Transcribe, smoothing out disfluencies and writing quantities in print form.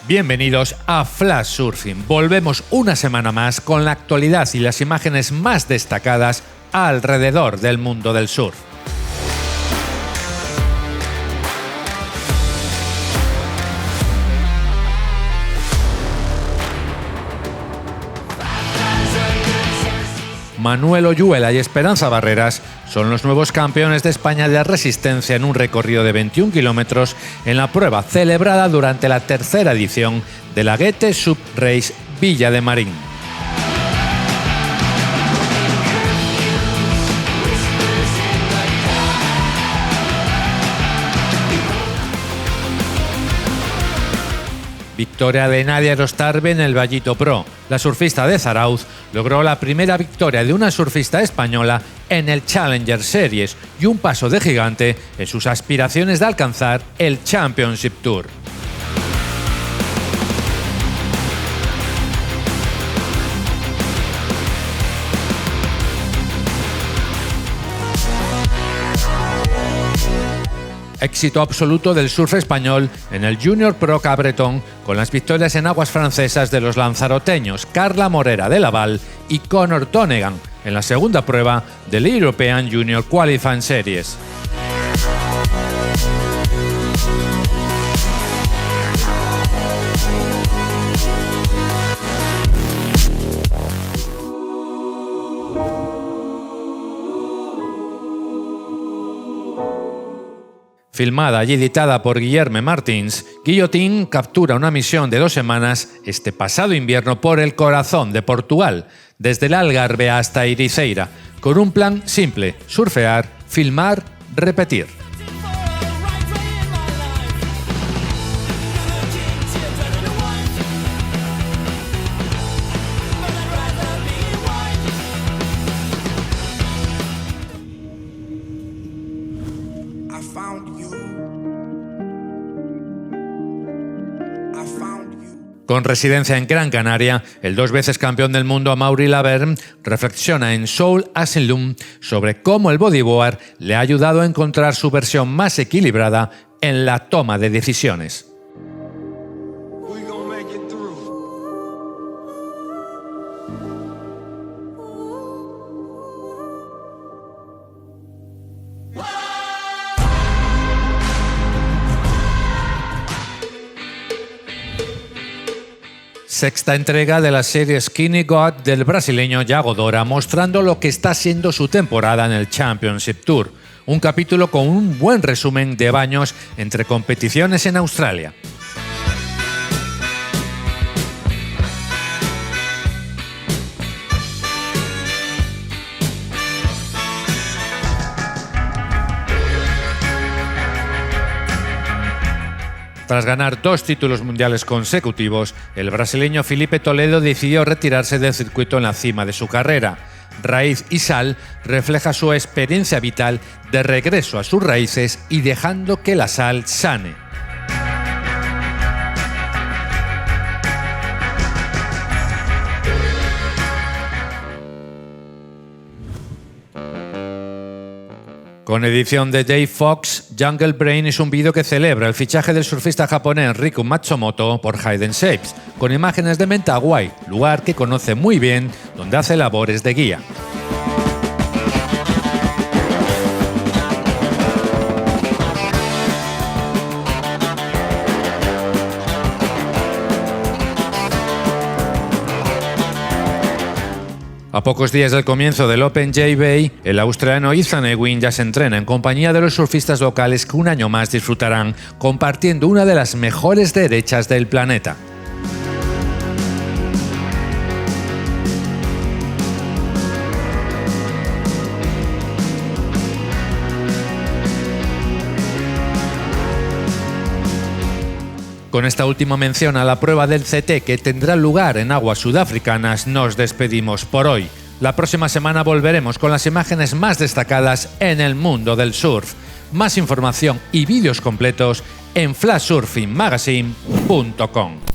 Bienvenidos a Flash Surfing. Volvemos una semana más con la actualidad y las imágenes más destacadas alrededor del mundo del surf. Manuel Oyuela y Esperanza Barreras son los nuevos campeones de España de resistencia en un recorrido de 21 kilómetros en la prueba celebrada durante la tercera edición de la Guete Sub Race Villa de Marín. Victoria de Nadia Erostarbe en el Vallito Pro. La surfista de Zarauz logró la primera victoria de una surfista española en el Challenger Series y un paso de gigante en sus aspiraciones de alcanzar el Championship Tour. Éxito absoluto del surf español en el Junior Pro Cabretón, con las victorias en aguas francesas de los lanzaroteños Carla Morera de Laval y Conor Donegan en la segunda prueba del European Junior Qualifying Series. Filmada y editada por Guillerme Martins, Guillotine captura una misión de 2 semanas este pasado invierno por el corazón de Portugal, desde el Algarve hasta Ericeira, con un plan simple: surfear, filmar, repetir. Con residencia en Gran Canaria, el 2 veces campeón del mundo Amaury Laverne reflexiona en Soul Asylum sobre cómo el bodyboard le ha ayudado a encontrar su versión más equilibrada en la toma de decisiones. Sexta entrega de la serie Skinny God del brasileño Yago Dora, mostrando lo que está siendo su temporada en el Championship Tour. Un capítulo con un buen resumen de baños entre competiciones en Australia. Tras ganar 2 títulos mundiales consecutivos, el brasileño Filipe Toledo decidió retirarse del circuito en la cima de su carrera. Raíz y Sal refleja su experiencia vital de regreso a sus raíces y dejando que la sal sane. Con edición de Dave Fox, Jungle Brain es un vídeo que celebra el fichaje del surfista japonés Riku Matsumoto por Hayden Shapes, con imágenes de Mentawai, lugar que conoce muy bien, donde hace labores de guía. A pocos días del comienzo del Open J-Bay, el australiano Ethan Ewing ya se entrena en compañía de los surfistas locales que un año más disfrutarán compartiendo una de las mejores derechas del planeta. Con esta última mención a la prueba del CT que tendrá lugar en aguas sudafricanas, nos despedimos por hoy. La próxima semana volveremos con las imágenes más destacadas en el mundo del surf. Más información y vídeos completos en flashsurfingmagazine.com.